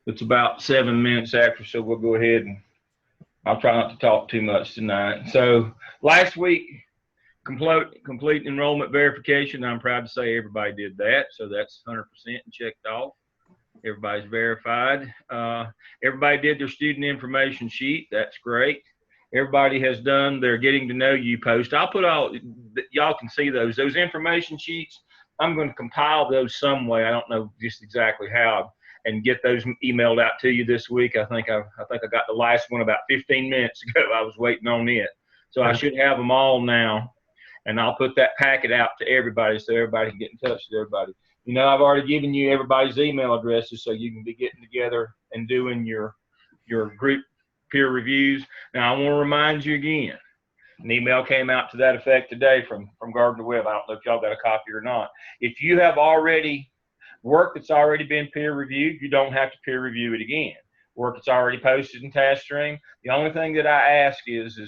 It's about 7 minutes after, so we'll go ahead and I'll try not to talk too much tonight. So last week, complete enrollment verification. I'm proud to say everybody did that. So that's 100% and checked off. Everybody's verified. Everybody did their student information sheet. That's great. Everybody has done their getting to know you post. I'll put y'all can see those information sheets. I'm going to compile those some way. I don't know just exactly how, and get those emailed out to you this week. I think I got the last one about 15 minutes ago. I was waiting on it. So I should have them all now, and I'll put that packet out to everybody so everybody can get in touch with everybody. You know, I've already given you everybody's email addresses so you can be getting together and doing your group peer reviews. Now, I want to remind you again, an email came out to that effect today from Gardner Webb. I don't know if y'all got a copy or not. If you have already work that's already been peer reviewed, you don't have to peer review it again. Work that's already posted in TaskStream. The only thing that I ask is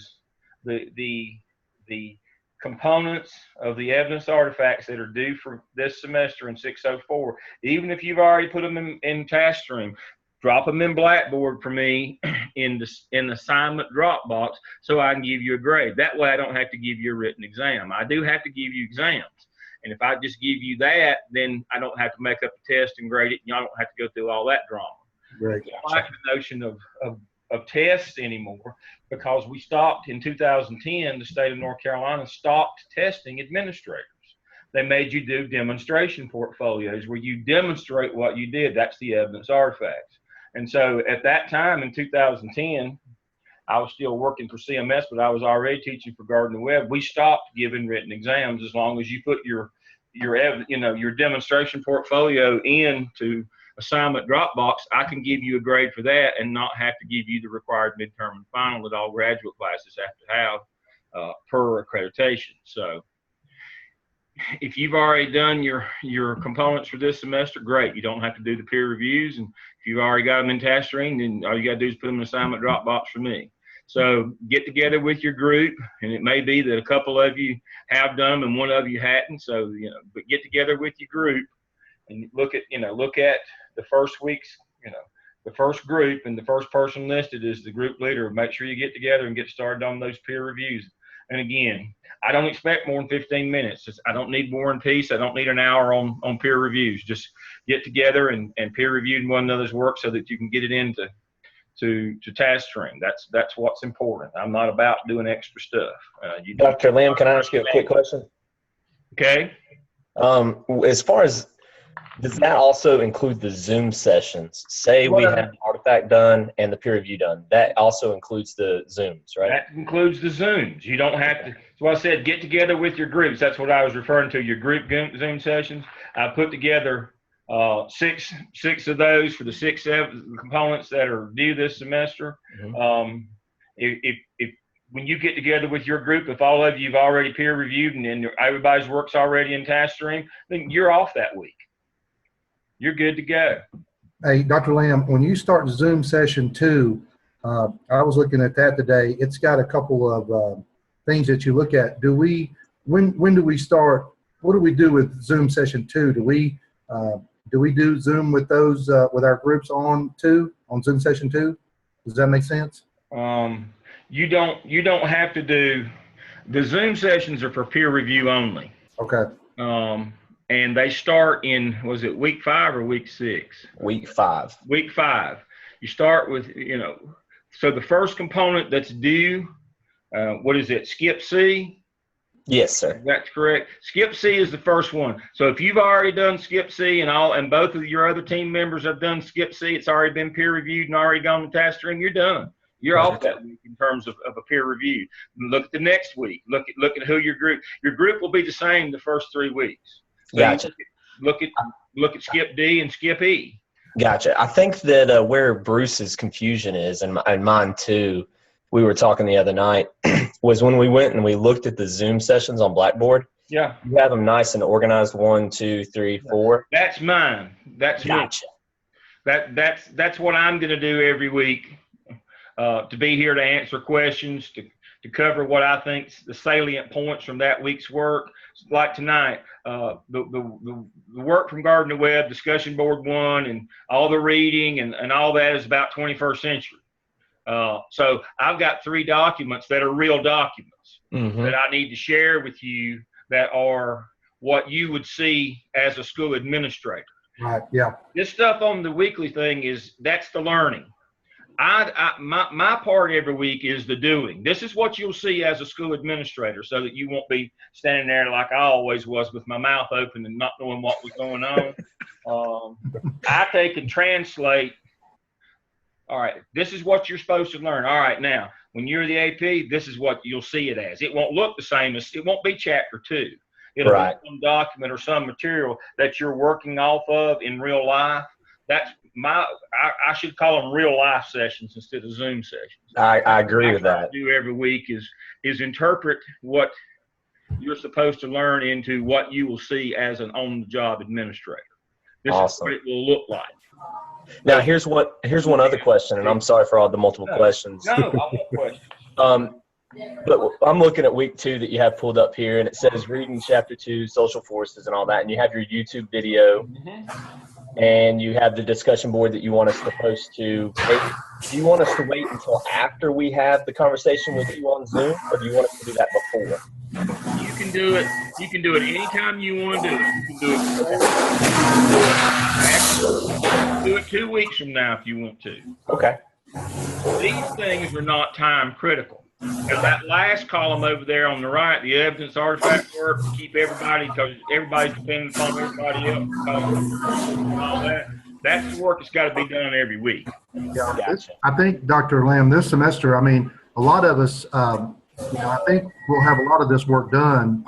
the components of the evidence artifacts that are due for this semester in 604. Even if you've already put them in TaskStream, drop them in Blackboard for me in the assignment Dropbox so I can give you a grade. That way I don't have to give you a written exam. I do have to give you exams. And if I just give you that, then I don't have to make up a test and grade it, and y'all don't have to go through all that drama. Right. I don't like the notion of tests anymore, because we stopped in 2010, the state of North Carolina stopped testing administrators. They made you do demonstration portfolios where you demonstrate what you did. That's the evidence artifacts. And so at that time in 2010, I was still working for CMS, but I was already teaching for Gardner Webb. We stopped giving written exams as long as you put your demonstration portfolio into assignment Dropbox. I can give you a grade for that and not have to give you the required midterm and final that all graduate classes have to have per accreditation. So if you've already done your components for this semester, great. You don't have to do the peer reviews. And if you've already got them in TaskStream, then all you got to do is put them in assignment Dropbox for me. So get together with your group, and it may be that a couple of you have done them and one of you hadn't. So, but get together with your group and look at the first week's, the first group, and the first person listed is the group leader. Make sure you get together and get started on those peer reviews. And again, I don't expect more than 15 minutes. I don't need War and Peace. I don't need an hour on peer reviews. Just get together and peer review one another's work so that you can get it into TaskStream. That's what's important. I'm not about doing extra stuff. Dr. Lamb, can I ask you a quick question? Okay. As far as, does that also include the Zoom sessions? Say we have the artifact done and the peer review done. That also includes the Zooms, right? That includes the Zooms. You don't have to. So I said, get together with your groups. That's what I was referring to, your group Zoom sessions. I put together six of those for the 6 components that are due this semester. Mm-hmm. If when you get together with your group, if all of you've already peer reviewed and everybody's work's already in TaskStream, then you're off that week. You're good to go. Hey, Dr. Lamb, when you start Zoom session 2, I was looking at that today. It's got a couple of things that you look at. When do we start? What do we do with Zoom session 2? Do we do Zoom with those with our groups on Zoom session 2? Does that make sense? You don't have to do. The Zoom sessions are for peer review only. Okay. And they start in, was it week 5 or week 6? Week 5. Week 5. You start with, so the first component that's due, what is it, Skip C? Yes, sir. That's correct. Skip C is the first one. So if you've already done Skip C and both of your other team members have done Skip C, it's already been peer reviewed and already gone to TaskStream, you're done. You're off that week in terms of a peer review. Look at the next week. Look at who your group will be the same the first 3 weeks. So gotcha. Look at Skip D and Skip E. Gotcha. I think that where Bruce's confusion is, and mine too, we were talking the other night, was when we went and we looked at the Zoom sessions on Blackboard. Yeah. You have them nice and organized, 1, 2, 3, 4. That's mine. That's gotcha. Me. That's what I'm going to do every week, to be here to answer questions, to to cover what I think's the salient points from that week's work. Like tonight, the work from Gardner Webb, discussion board 1, and all the reading and all that is about 21st century. So I've got 3 documents that are real documents that I need to share with you that are what you would see as a school administrator. Right. Yeah. This stuff on the weekly thing that's the learning. My part every week is the doing. This is what you'll see as a school administrator, so that you won't be standing there like I always was with my mouth open and not knowing what was going on. I take and translate. All right, this is what you're supposed to learn. All right, now, when you're the AP, this is what you'll see it as. It won't look the same as, it won't be chapter 2. It'll be some document or some material that you're working off of in real life. That's I should call them real life sessions instead of Zoom sessions. I agree with that. What I do every week is interpret what you're supposed to learn into what you will see as an on-the-job administrator. This is what it will look like. Now, here's one other question, and I'm sorry for all the multiple questions. No, I want questions. But I'm looking at week 2 that you have pulled up here, and it says reading chapter 2, social forces and all that, and you have your YouTube video, and you have the discussion board that you want us to post to. Do you want us to wait until after we have the conversation with you on Zoom, or do you want us to do that before? You can do it. You can do it anytime you want to do it. You can do it before. Do it 2 weeks from now if you want to. Okay. These things are not time critical. Because that last column over there on the right, the evidence artifact work, to keep everybody, because everybody's depending upon everybody else, and all that. That's the work that's got to be done every week. Yeah, gotcha. I think, Dr. Lamb, this semester, I mean, a lot of us, I think we'll have a lot of this work done.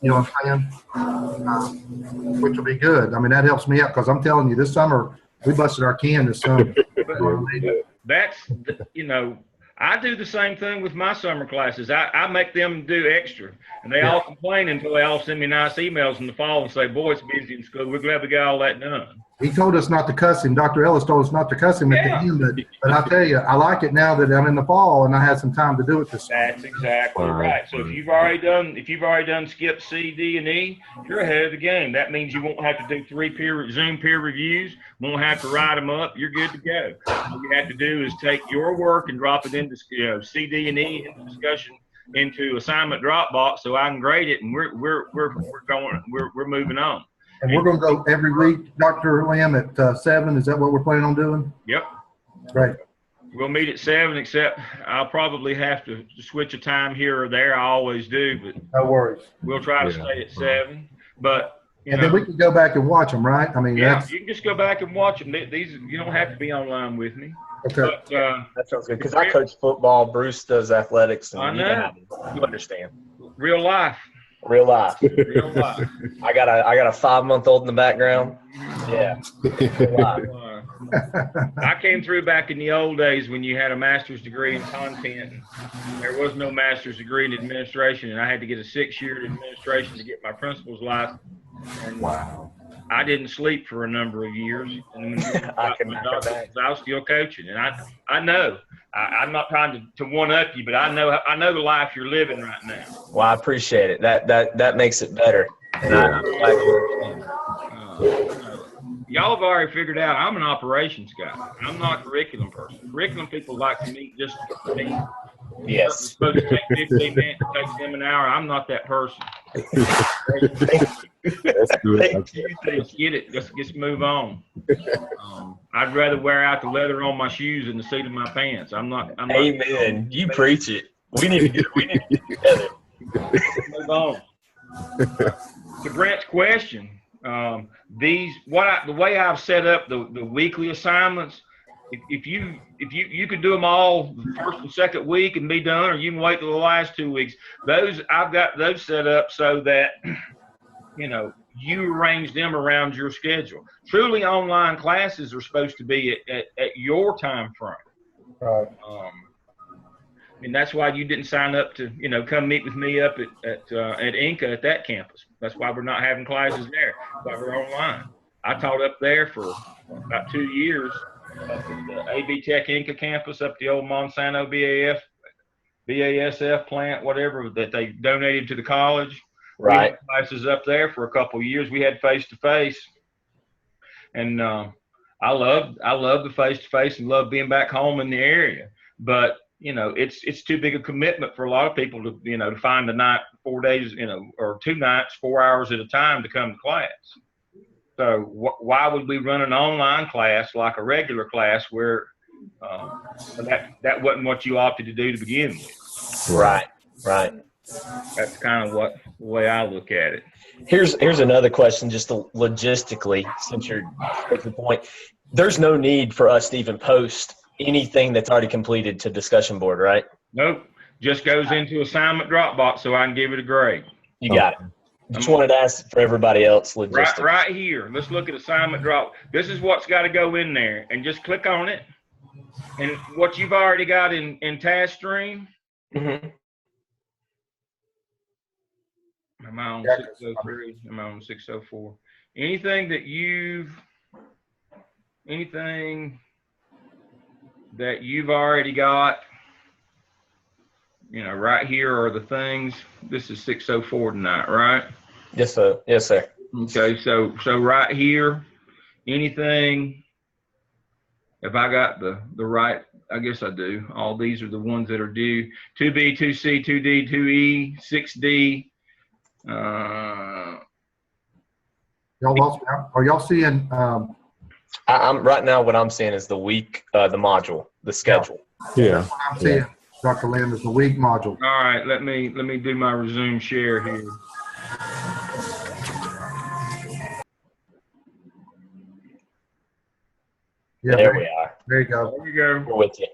You know what I'm saying? Which will be good. I mean, that helps me out, because I'm telling you, this summer, we busted our can this summer. That's, I do the same thing with my summer classes. I make them do extra, and they all complain until they all send me nice emails in the fall and say, boy, it's busy in school. We're glad we got all that done. He told us not to cuss him. Dr. Ellis told us not to cuss him at the end, but I tell you, I like it now that I'm in the fall and I had some time to do it this summer. That's exactly right. So if you've already done skip C, D, and E, you're ahead of the game. That means you won't have to do 3 Zoom peer reviews, won't have to write them up. You're good to go. All you have to do is take your work and drop it into C, D, and E into discussion into assignment Dropbox, so I can grade it, and we're moving on. And we're going to go every week, Dr. Lamb, at 7. Is that what we're planning on doing? Yep. Great. We'll meet at 7, except I'll probably have to switch a time here or there. I always do, but no worries. We'll try to stay at 7. But then we can go back and watch them, right? I mean, you can just go back and watch them. These you don't have to be online with me. Okay. But, that sounds good, because I coach football. Bruce does athletics. And I know. You understand. Real life. Real life. Real life. I got a 5-month-old in the background. Yeah. Real life. I came through back in the old days when you had a master's degree in content. And there was no master's degree in administration, and I had to get a 6-year administration to get my principal's license. And I didn't sleep for a number of years. And I was still coaching, and I know. I'm not trying to one up you, but I know the life you're living right now. Well, I appreciate it. That makes it better. And I'm glad you understand. Y'all have already figured out I'm an operations guy. I'm not a curriculum person. Curriculum people like to meet just to meet. Yes. It's supposed to take 15 minutes, it takes them an hour. I'm not that person. That's good. Let's get it. Let's move on. I'd rather wear out the leather on my shoes than the seat of my pants. I'm not. Amen. You preach it. We need to get together. Let's move on. To Brent's question, the way I've set up the weekly assignments, if you could do them all the first and second week and be done, or you can wait till the last 2 weeks. I've got those set up so that you arrange them around your schedule. Truly online classes are supposed to be at your time frame. Right. And that's why you didn't sign up to, come meet with me up at Inca at that campus. That's why we're not having classes there. That's why we're online. I taught up there for about 2 years up at the AB Tech Inca campus, up the old Monsanto BAF BASF plant, whatever, that they donated to the college. Right. We had classes up there for a couple of years. We had face-to-face. And I loved the face-to-face and loved being back home in the area. But, it's too big a commitment for a lot of people to, to find a night, 4 days, or 2 nights, 4 hours at a time to come to class. So why would we run an online class like a regular class where that wasn't what you opted to do to begin with? Right. That's kind of the way I look at it. Here's another question, just logistically, since you're at the point. There's no need for us to even post anything that's already completed to discussion board, right? Nope. Just goes into assignment Dropbox so I can give it a grade. You got it. Just wanted to ask for everybody else logistics. Right here. Let's look at assignment drop. This is what's got to go in there, and just click on it. And what you've already got in task stream. Mm-hmm. Am I on 603? Am I on 604? Anything that you've already got, right here are the things. This is 604 tonight, right? Yes, sir. Yes, sir. Okay, so right here, anything, if I got the right, I guess I do. All these are the ones that are due. 2B, 2C, 2D, 2E, 6D. Y'all lost me. Are y'all seeing? I'm right now. What I'm seeing is the week, the module, the schedule. Yeah. What I'm seeing, Dr. Lamb, is the week module. All right, let me do my resume share here. Yeah, There we are. There you go. There you go.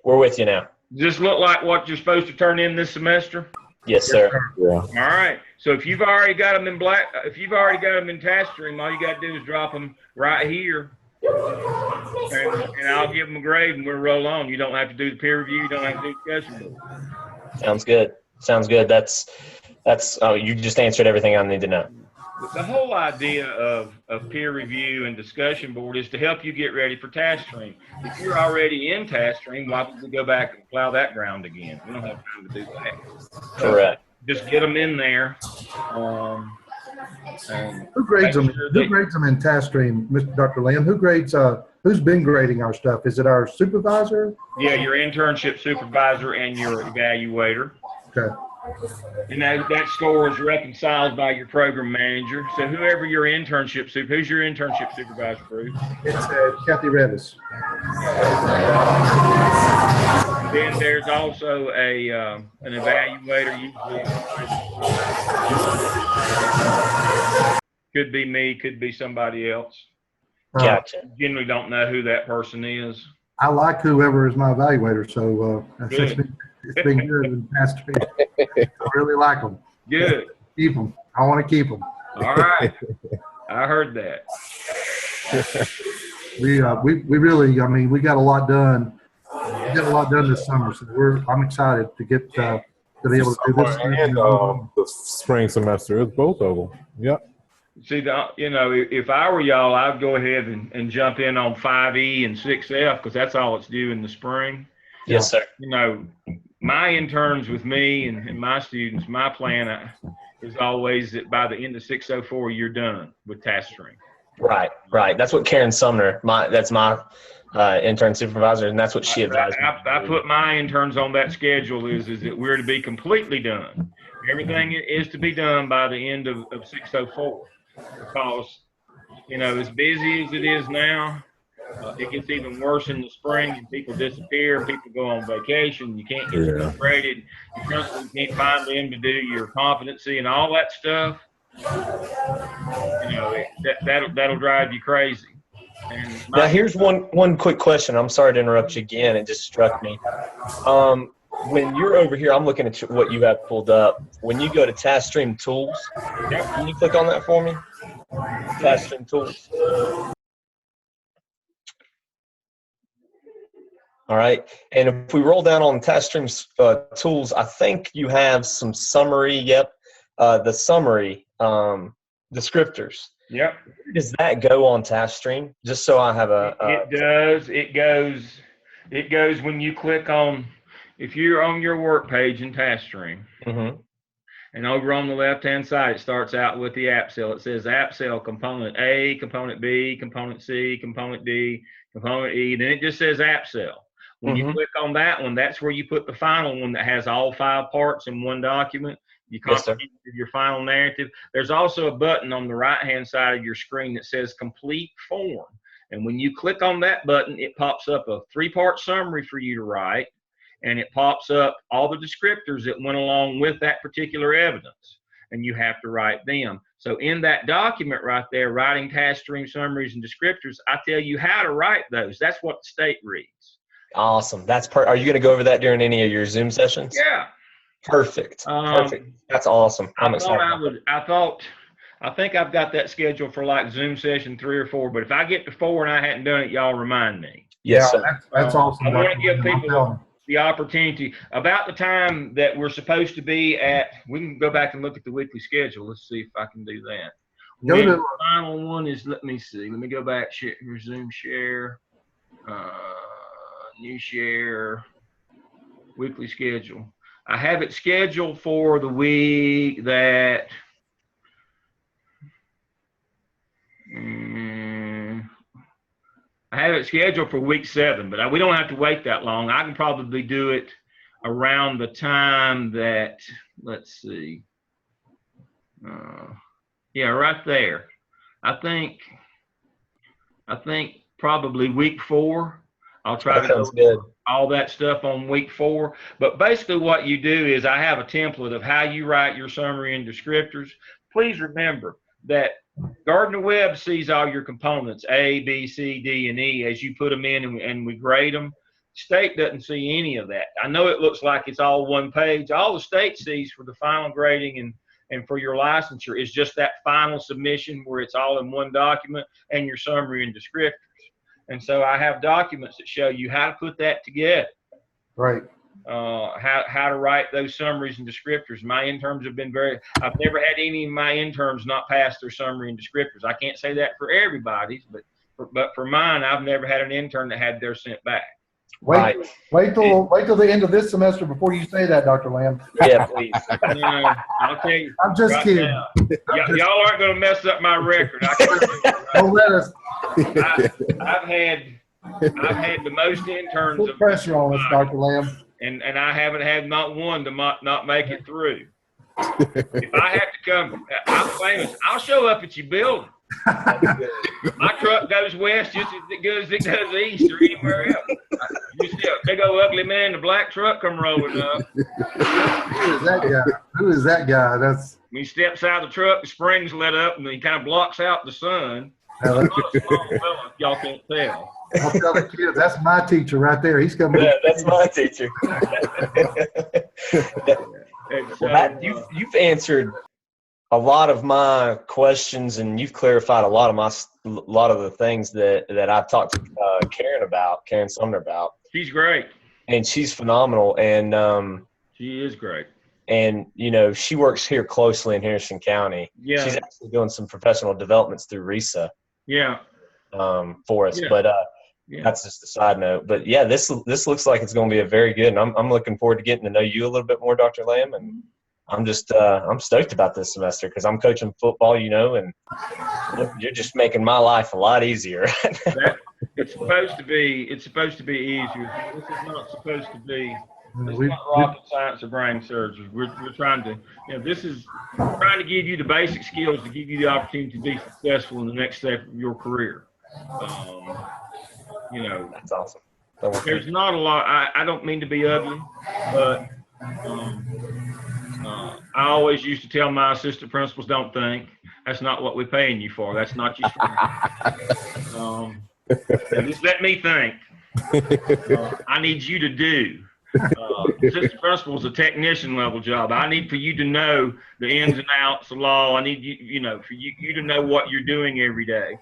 We're with you now. Does this look like what you're supposed to turn in this semester? Yes, sir. Yeah. All right. So if you've already got them in task stream, all you got to do is drop them right here, and I'll give them a grade, and we'll roll on. You don't have to do the peer review. You don't have to do discussion board. Sounds good. That's you just answered everything I need to know. The whole idea of peer review and discussion board is to help you get ready for task stream. If you're already in task stream, why would we go back and plow that ground again? We don't have time to do that. Correct. Just get them in there. Who grades them? Who grades them in task stream, Mr. Dr. Lamb? Who grades? Who's been grading our stuff? Is it our supervisor? Yeah, your internship supervisor and your evaluator. Okay. And that score is reconciled by your program manager. So whoever your internship who's your internship supervisor, Bruce? It's Kathy Revis. Then there's also an evaluator. Usually, could be me, could be somebody else. Gotcha. Generally don't know who that person is. I like whoever is my evaluator, so it's been good in the past week. I really like them. Good. Keep them. I want to keep them. All right. I heard that. We really, I mean, we got a lot done. We got a lot done this summer, so I'm excited to get to be able to do this. And the spring semester, it's both of them. Yep. See, if I were y'all, I'd go ahead and jump in on 5E and 6F because that's all it's due in the spring. Yes, sir. My interns with me and my students, my plan is always that by the end of 604, you're done with task stream. Right. That's what Karen Sumner, that's my intern supervisor, and that's what she advised me. I put my interns on that schedule is that we're to be completely done. Everything is to be done by the end of 604 because, as busy as it is now, it gets even worse in the spring and people disappear, people go on vacation, you can't get stuff graded, you constantly can't find them to do your competency and all that stuff. That'll drive you crazy. Now here's one quick question. I'm sorry to interrupt you again. It just struck me. When you're over here, I'm looking at what you have pulled up. When you go to Task Stream Tools, can you click on that for me? Task Stream Tools. All right. And if we roll down on Task Stream Tools, I think you have some summary. Yep. The summary descriptors. Yep. Where does that go on Task Stream? Just so I have It does. It goes when you click on if you're on your work page in TaskStream, Mm-hmm. and over on the left-hand side, it starts out with the app cell. It says app cell component A, component B, component C, component D, component E. Then it just says app cell. When you click on that one, that's where you put the final one that has all 5 parts in one document. You copy your final narrative. There's also a button on the right-hand side of your screen that says complete form. And when you click on that button, it pops up a 3-part summary for you to write. And it pops up all the descriptors that went along with that particular evidence, and you have to write them. So in that document right there, writing task stream summaries and descriptors, I tell you how to write those. That's what the state reads. Awesome. Are you going to go over that during any of your Zoom sessions? Yeah. Perfect. Perfect. That's awesome. I'm excited. I think I've got that scheduled for like Zoom session 3 or 4, but if I get to 4 and I hadn't done it, y'all remind me. Yes, sir. That's awesome. I want to give people the opportunity about the time that we're supposed to be at. We can go back and look at the weekly schedule. Let's see if I can do that. The final one is, let me see. Let me go back, resume share, new share, weekly schedule. I have it scheduled for the week that I have it scheduled for week 7, but we don't have to wait that long. I can probably do it around the time that, let's see. Yeah, right there. I think probably week 4. I'll try to go all that stuff on week 4. But basically what you do is I have a template of how you write your summary and descriptors. Please remember that Gardner Webb sees all your components, A, B, C, D, and E, as you put them in and we grade them. State doesn't see any of that. I know it looks like it's all one page. All the state sees for the final grading and for your licensure is just that final submission where it's all in one document and your summary and descriptors. And so I have documents that show you how to put that together. Right. How to write those summaries and descriptors. My interns have been I've never had any of my interns not pass their summary and descriptors. I can't say that for everybody's, but for mine, I've never had an intern that had theirs sent back. Wait till the end of this semester before you say that, Dr. Lamb. Yeah, please. I'll tell you. I'm just kidding. Y'all aren't going to mess up my record. Don't let us. I've had the most interns. Put pressure on us, Dr. Lamb. And I haven't had not one to not make it through. If I have to come, I'm famous. I'll show up at your building. My truck goes west just as it goes east or anywhere else. You see a big old ugly man in a black truck come rolling up. Who is that guy? Who is that guy? That's when he steps out of the truck, the springs let up, and he kind of blocks out the sun. I'll Y'all can't tell. tell the kids, that's my teacher right there. He's coming. Yeah, that's my teacher. So, Matt, you've answered a lot of my questions, and you've clarified a lot of the things that I've talked to Karen Sumner about. She's great. And she's phenomenal. And she is great. And she works here closely in Harrison County. Yeah. She's actually doing some professional developments through RISA. Yeah. For us. Yeah. But that's just a side note. But yeah, this looks like it's going to be a very good. And I'm looking forward to getting to know you a little bit more, Dr. Lamb. And I'm just I'm stoked about this semester because I'm coaching football, and you're just making my life a lot easier. It's supposed to be easier. This is not supposed to be. It's not rocket science or brain surgery. We're trying to, this is trying to give you the basic skills to give you the opportunity to be successful in the next step of your career. That's awesome. There's not a lot. I don't mean to be ugly, but I always used to tell my assistant principals, don't think. That's not what we're paying you for. That's not your just let me think. I need you to do. Assistant principal is a technician level job. I need for you to know the ins and outs of law. I need for you to know what you're doing every day.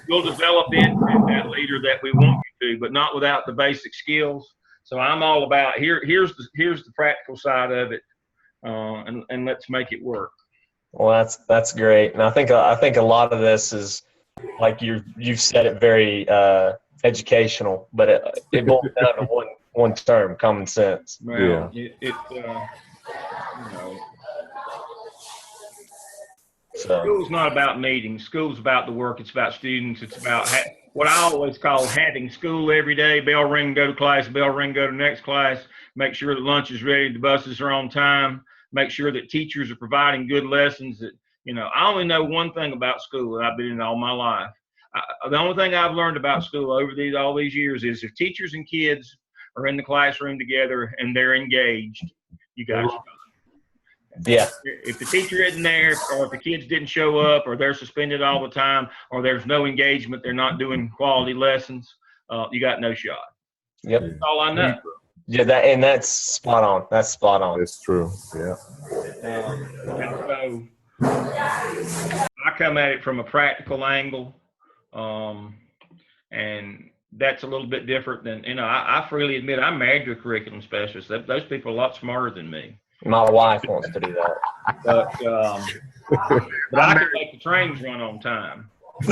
You'll develop into that leader that we want you to, but not without the basic skills. So I'm all about here's the practical side of it, and let's make it work. Well, that's great, and I think a lot of this is like you've said it very educational, but it boils down to one term, common sense. Well, Yeah. So School's not about meetings. School's about the work. It's about students. It's about what I always call having school every day. Bell ring, go to class. Bell ring, go to next class. Make sure that lunch is ready. The buses are on time. Make sure that teachers are providing good lessons. That I only know one thing about school, and I've been in it all my life. The only thing I've learned about school over all these years is if teachers and kids are in the classroom together and they're engaged, you got to. yeah, If the teacher isn't there, or if the kids didn't show up, or they're suspended all the time, or there's no engagement, they're not doing quality lessons, you got no shot. yep. That's all I know. Yeah, that's spot on. That's spot on. It's true. Yeah. And so I come at it from a practical angle, and that's a little bit different than, I freely admit I'm married to a curriculum specialist. Those people are a lot smarter than me. My wife wants to do that. But I can make the trains run on time. I'm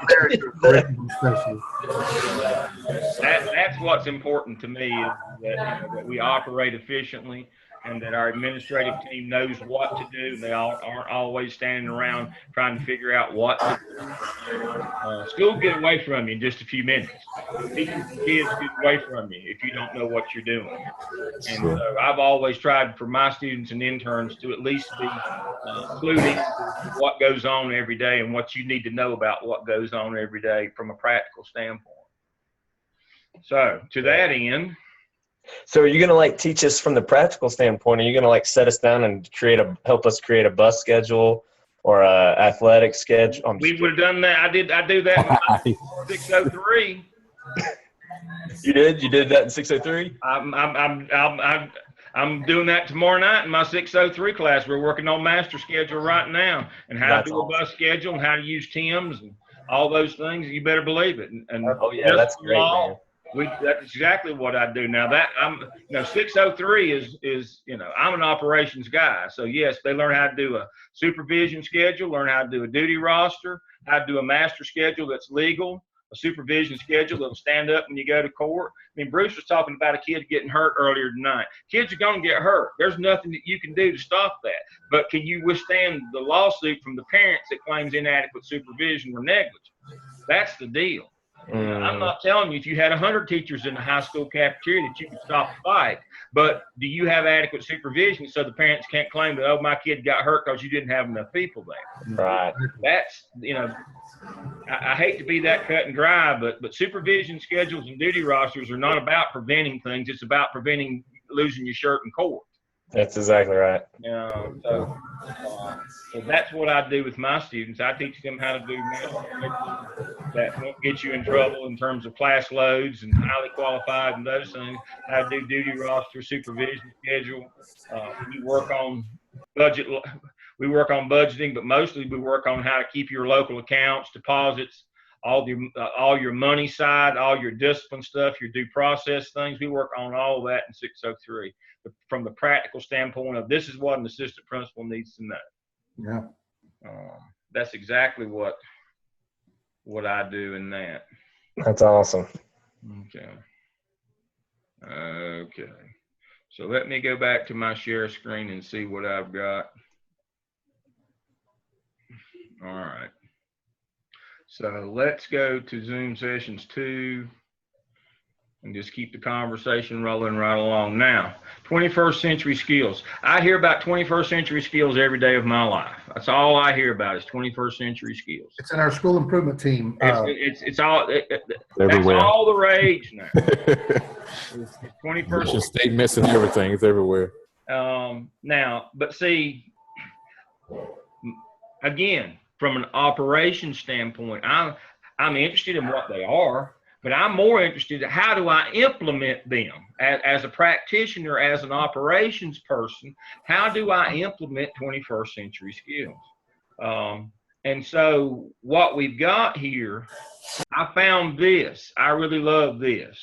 married to a curriculum specialist. That's what's important to me, is that we operate efficiently, and that our administrative team knows what to do. They aren't always standing around trying to figure out what to do. School get away from you in just a few minutes. Teachers and kids get away from you if you don't know what you're doing. And so I've always tried for my students and interns to at least be clued into what goes on every day and what you need to know about what goes on every day from a practical standpoint. So to that end. So are you going to teach us from the practical standpoint? Are you going to set us down and help us create a bus schedule or a athletic schedule? We would have done that. I do that in 603. You did that in 603? I'm doing that tomorrow night in my 603 class. We're working on master schedule right now, and how to do a bus schedule and how to use TIMS and all those things. You better believe it. And that's great, man. That's exactly what I do. Now that 603 is, I'm an operations guy. So yes, they learn how to do a supervision schedule, learn how to do a duty roster, how to do a master schedule that's legal, a supervision schedule that'll stand up when you go to court. I mean, Bruce was talking about a kid getting hurt earlier tonight. Kids are going to get hurt. There's nothing that you can do to stop that. But can you withstand the lawsuit from the parents that claims inadequate supervision or negligence? That's the deal. I'm not telling you if you had 100 teachers in the high school cafeteria that you could stop a fight, but do you have adequate supervision so the parents can't claim that, oh, my kid got hurt because you didn't have enough people there? Right. That's, I hate to be that cut and dry, but supervision schedules and duty rosters are not about preventing things. It's about preventing losing your shirt in court. That's exactly right. So that's what I do with my students. I teach them how to do that won't get you in trouble in terms of class loads and highly qualified and those things. How to do duty roster, supervision schedule. We work on budget. We work on budgeting, but mostly we work on how to keep your local accounts, deposits, all your money side, all your discipline stuff, your due process things. We work on all of that in 603. From the practical standpoint of this is what an assistant principal needs to know. Yeah. That's exactly what I do in that. That's awesome. Okay. So let me go back to my share screen and see what I've got. All right. So let's go to Zoom sessions 2 and just keep the conversation rolling right along. Now, 21st century skills. I hear about 21st century skills every day of my life. That's all I hear about is 21st century skills. It's in our school improvement team. It's all Everywhere. That's all the rage now. It's 21st. Mission statements and everything. It's everywhere. Now, but see, again, from an operations standpoint, I'm interested in what they are. But I'm more interested in how do I implement them as a practitioner, as an operations person. How do I implement 21st century skills? And so what we've got here, I found this. I really love this.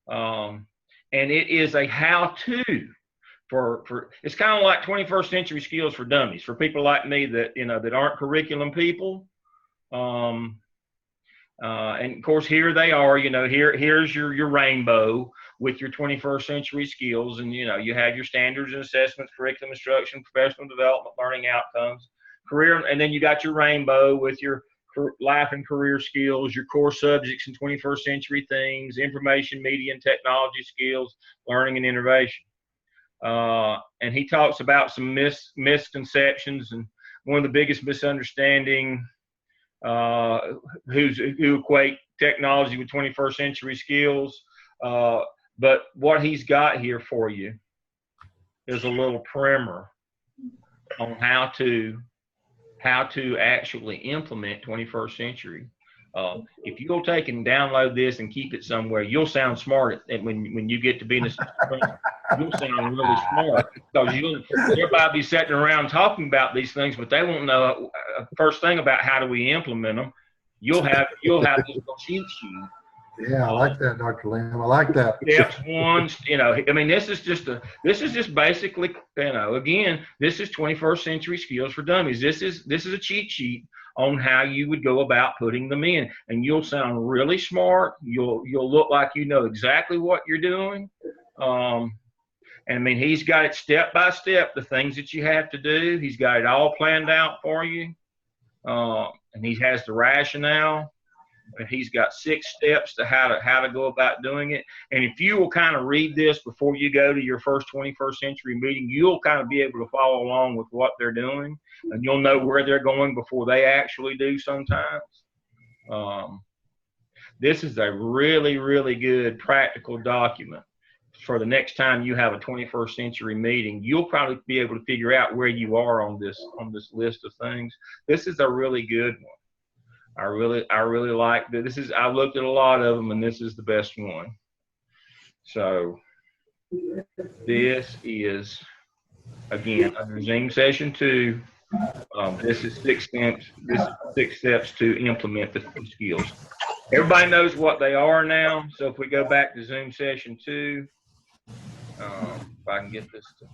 And it is a how-to for it's kind of like 21st century skills for dummies, for people like me that, that aren't curriculum people. And of course, here they are, here's your rainbow with your 21st century skills. And, you have your standards and assessments, curriculum instruction, professional development, learning outcomes, career. And then you got your rainbow with your life and career skills, your core subjects and 21st century themes, information, media, and technology skills, learning and innovation. And he talks about some misconceptions, and one of the biggest misunderstanding who equate technology with 21st century skills. But what he's got here for you is a little primer on how to actually implement 21st century. If you'll take and download this and keep it somewhere, you'll sound smart when you get to be in a you'll sound really smart, because everybody be sitting around talking about these things, but they won't know first thing about how do we implement them. You'll have this little cheat sheet. Yeah, I like that, Dr. Lamb. I like that. Steps one, this is just basically, again, this is 21st century skills for dummies. This is a cheat sheet on how you would go about putting them in, and you'll sound really smart. You'll look like you know exactly what you're doing. And he's got it step by step, the things that you have to do. He's got it all planned out for you. And he has the rationale. And he's got 6 steps to how to go about doing it. And if you will kind of read this before you go to your first 21st century meeting, you'll kind of be able to follow along with what they're doing, and you'll know where they're going before they actually do sometimes. This is a really, really good practical document for the next time you have a 21st century meeting. You'll probably be able to figure out where you are on this list of things. This is a really good one. I really like that. I looked at a lot of them, and this is the best one. So this is, again, under Zoom session 2. This is 6 steps. This is 6 steps to implement the skills. Everybody knows what they are now. So if we go back to Zoom session 2, if I can get this to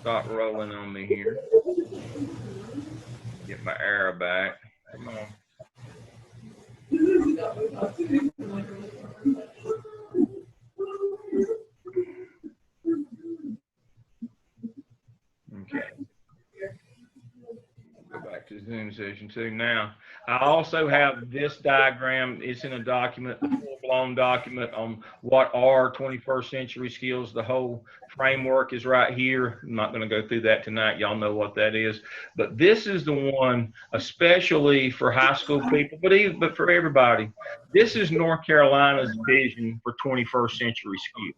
stop rolling on me here, get my arrow back. Come on. Okay. Go back to Zoom session 2 now. I also have this diagram. It's in a document, a full-blown document on what are 21st century skills. The whole framework is right here. I'm not going to go through that tonight. Y'all know what that is. But this is the one, especially for high school people, but for everybody. This is North Carolina's vision for 21st century skills.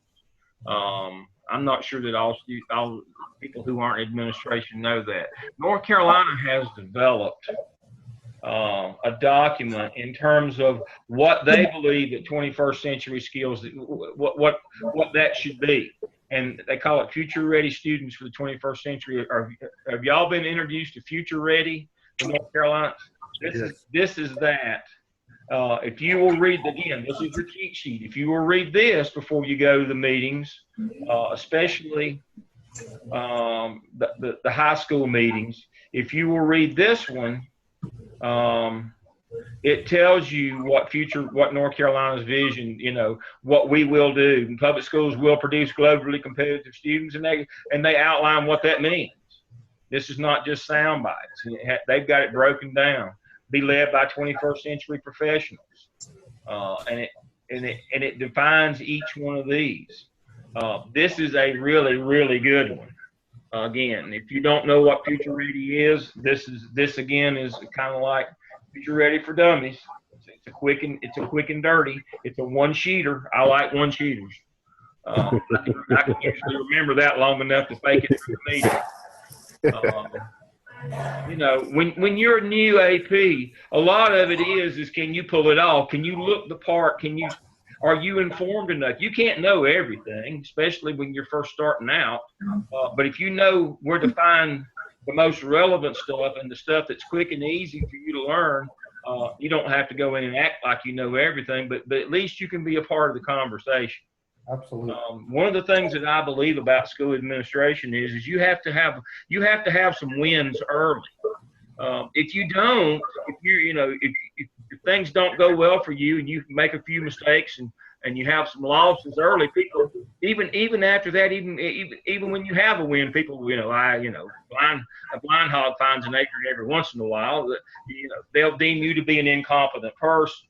I'm not sure that all people who aren't in administration know that. North Carolina has developed a document in terms of what they believe that 21st century skills, what that should be. And they call it Future Ready Students for the 21st Century. Have y'all been introduced to Future Ready in North Carolina? This is that. If you will read, again, this is your cheat sheet. If you will read this before you go to the meetings, especially the high school meetings, if you will read this one, it tells you what North Carolina's vision, what we will do. Public schools will produce globally competitive students, and they outline what that means. This is not just sound bites. They've got it broken down. Be led by 21st century professionals, and it defines each one of these. This is a really, really good one. Again, if you don't know what Future Ready is, this again is kind of like Future Ready for Dummies. It's a quick and dirty. It's a one-sheeter. I like one-sheeters. I can usually remember that long enough to fake it through the meeting. When you're a new AP, a lot of it is can you pull it off? Can you look the part? Are you informed enough? You can't know everything, especially when you're first starting out. But if you know where to find the most relevant stuff and the stuff that's quick and easy for you to learn, you don't have to go in and act like you know everything, but at least you can be a part of the conversation. Absolutely. One of the things that I believe about school administration is you have to have some wins early. If you don't, if things don't go well for you and you make a few mistakes and you have some losses early, people even after that, even when you have a win, people a blind hog finds an acorn every once in a while. They'll deem you to be an incompetent person.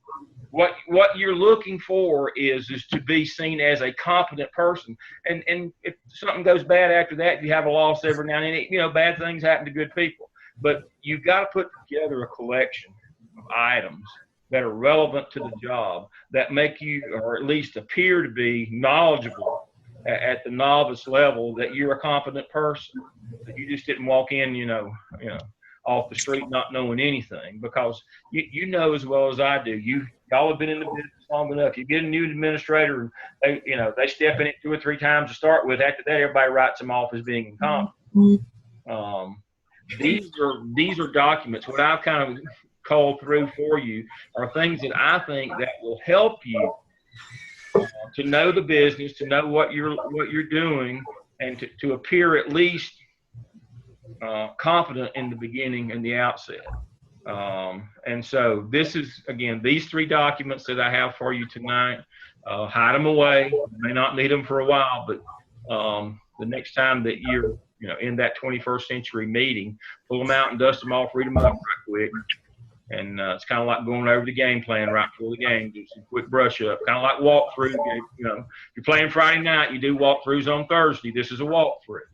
What you're looking for is to be seen as a competent person. And if something goes bad after that, you have a loss every now and then. Bad things happen to good people. But you've got to put together a collection of items that are relevant to the job, that make you, or at least appear to be, knowledgeable at the novice level, that you're a competent person, that you just didn't walk in, off the street not knowing anything. Because you know as well as I do, y'all have been in the business long enough. You get a new administrator, and they step in it 2 or 3 times to start with. After that, everybody writes them off as being incompetent. These are documents. What I've kind of called through for you are things that I think that will help you to know the business, to know what you're doing, and to appear at least competent in the beginning and the outset. And so this is, again, these 3 documents that I have for you tonight. Hide them away. You may not need them for a while, but the next time that you're in that 21st century meeting, pull them out and dust them off, read them up right quick. And it's kind of like going over the game plan right before the game, do some quick brush up, kind of like walkthrough. You're playing Friday night, you do walkthroughs on Thursday. This is a walkthrough.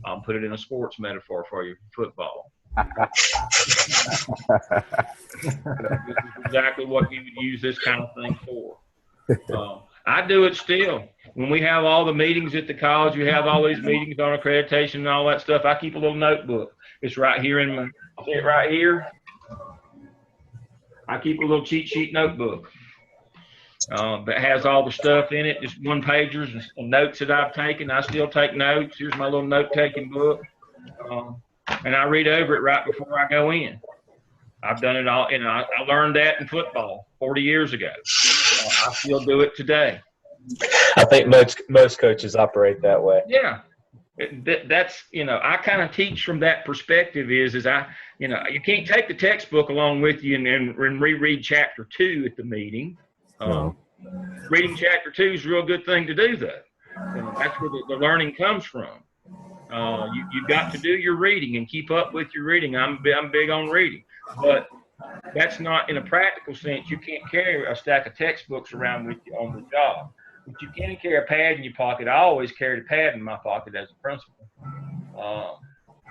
I'll put it in a sports metaphor for you, football. This is exactly what you would use this kind of thing for. I do it still. When we have all the meetings at the college, we have all these meetings on accreditation and all that stuff. I keep a little notebook. It's right here see it right here? I keep a little cheat sheet notebook that has all the stuff in it, just one pagers and notes that I've taken. I still take notes. Here's my little note-taking book. And I read over it right before I go in. I've done it all. I learned that in football 40 years ago. I still do it today. I think most coaches operate that way. Yeah. That's, I kind of teach from that perspective is you can't take the textbook along with you and reread chapter 2 at the meeting. No. Reading chapter 2 is a real good thing to do, though. That's where the learning comes from. You've got to do your reading and keep up with your reading. I'm big on reading, but that's not, in a practical sense. You can't carry a stack of textbooks around with you on the job. But you can carry a pad in your pocket. I always carried a pad in my pocket as a principal,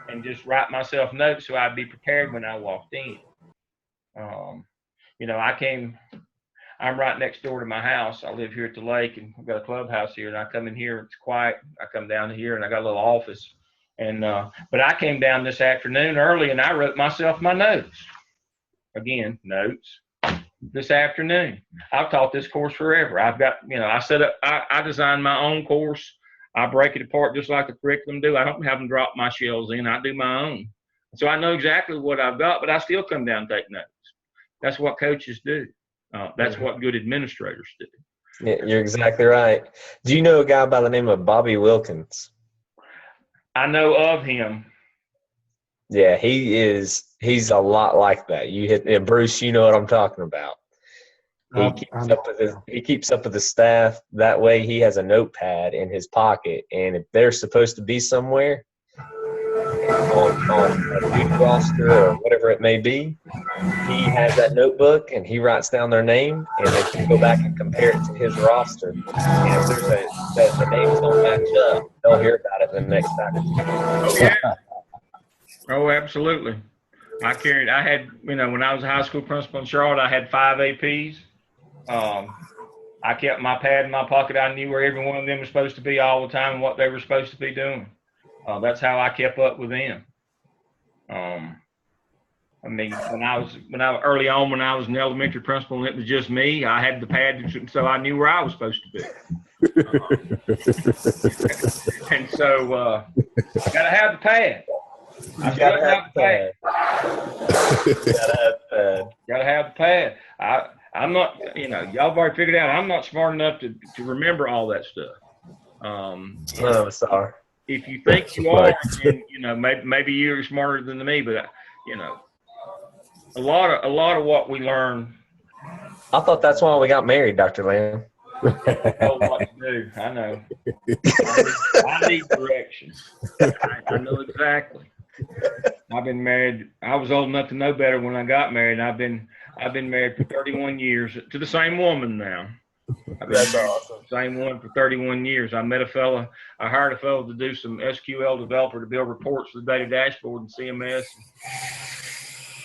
and just write myself notes so I'd be prepared when I walked in. I'm right next door to my house. I live here at the lake, and I've got a clubhouse here, and I come in here, it's quiet. I come down here, and I got a little office. But I came down this afternoon early, and I wrote myself my notes. Again, notes. This afternoon. I've taught this course forever. I've got, I designed my own course. I break it apart just like the curriculum do. I don't have them drop my shells in. I do my own. So I know exactly what I've got, but I still come down and take notes. That's what coaches do. That's what good administrators do. Yeah, you're exactly right. Do you know a guy by the name of Bobby Wilkins? I know of him. Yeah, he's a lot like that. And Bruce, you know what I'm talking about. He keeps up with the staff. That way he has a notepad in his pocket, and if they're supposed to be somewhere on a duty roster or whatever it may be, he has that notebook and he writes down their name, and they can go back and compare it to his roster. And if the names don't match up, they'll hear about it the next time. Oh, yeah. Oh, absolutely. I had, when I was a high school principal in Charlotte, I had 5 APs. I kept my pad in my pocket. I knew where every one of them was supposed to be all the time and what they were supposed to be doing. That's how I kept up with them. When I was early on, when I was an elementary principal and it was just me, I had the pad, so I knew where I was supposed to be. And so, gotta have the pad. I gotta have the pad. Gotta have the pad. I'm not, y'all have already figured out I'm not smart enough to remember all that stuff. Oh, sorry. If you think you are, then, maybe you're smarter than me, but a lot of what we learn. I thought that's why we got married, Dr. Lamb. Know what to do. I know. I need direction. I know exactly. I've been married. I was old enough to know better when I got married. I've been married for 31 years to the same woman now. That's awesome. Same one for 31 years. I hired a fellow to do some SQL developer to build reports for the data dashboard and CMS.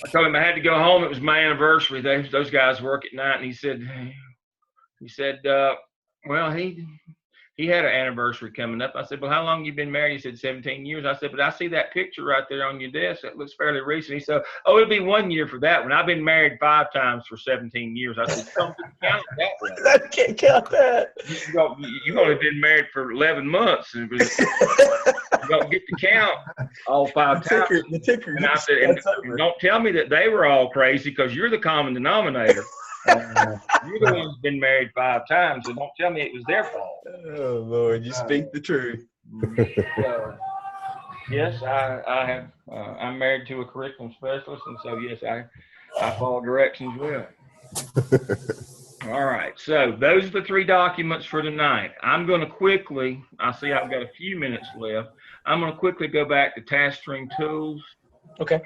I told him I had to go home. It was my anniversary. Those guys work at night, and he said, well, he had an anniversary coming up. I said, well, how long you been married? He said, 17 years. I said, but I see that picture right there on your desk. That looks fairly recent. He said, oh, it'll be 1 year for that one. I've been married 5 times for 17 years. I said, don't count that way. I can't count that. You've only been married for 11 months. And you don't get to count all 5 times. The ticker. And I said, and don't tell me that they were all crazy, because you're the common denominator. You're the one who's been married 5 times, and don't tell me it was their fault. Oh, Lord, you speak the truth. Yes, I have. I'm married to a curriculum specialist, and so yes, I follow directions well. All right, so those are the 3 documents for tonight. I'm going to quickly. I see I've got a few minutes left. I'm going to quickly go back to task stream tools. Okay.